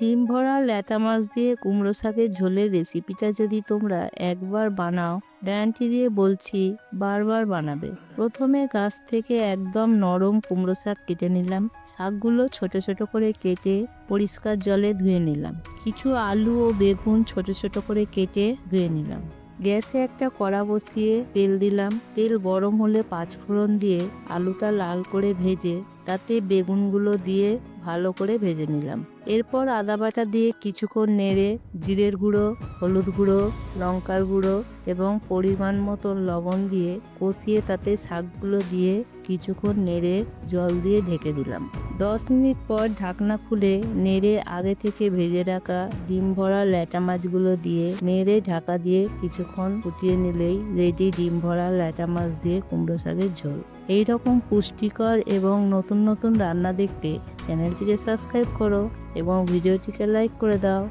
ডিম ভরা ল্যাটা মাছ দিয়ে কুমড়ো শাকের ঝোলের রেসিপিটা যদি তোমরা একবার বানাও, গ্যারান্টি দিয়ে বলছি বারবার বানাবে। প্রথমে গাছ থেকে একদম নরম কুমড়ো শাক কেটে নিলাম। শাকগুলো ছোট ছোট করে কেটে পরিষ্কার জলে ধুয়ে নিলাম। কিছু আলু ও বেগুন ছোট ছোট করে কেটে ধুয়ে নিলাম। গ্যাসে একটা কড়া বসিয়ে তেল দিলাম। তেল গরম হলে 5 ফোড়ন দিয়ে আলুটা লাল করে ভেজে তাতে বেগুনগুলো দিয়ে ভালো করে ভেজে নিলাম। এরপর আদা বাটা দিয়ে কিছুক্ষণ নেড়ে জিরের গুঁড়ো, হলুদ গুঁড়ো, লঙ্কার গুঁড়ো এবং পরিমাণ মতো লবণ দিয়ে কষিয়ে তাতে শাকগুলো দিয়ে কিছুক্ষণ নেড়ে জল দিয়ে ঢেকে দিলাম। 10 মিনিট পর ঢাকনা খুলে নেড়ে আগে থেকে ভেজে রাখা ডিম ভরা ল্যাটা মাছগুলো দিয়ে নেড়ে ঢাকা দিয়ে কিছুক্ষণ ফুটিয়ে নিলেই রেডি ডিম ভরা ল্যাটা মাছ দিয়ে কুমড়ো শাকের ঝোল। এই রকম পুষ্টিকর এবং নতুন নতুন রান্না দেখতে চ্যানেলটিকে সাবস্ক্রাইব করো এবং ভিডিওটিকে লাইক করে দাও।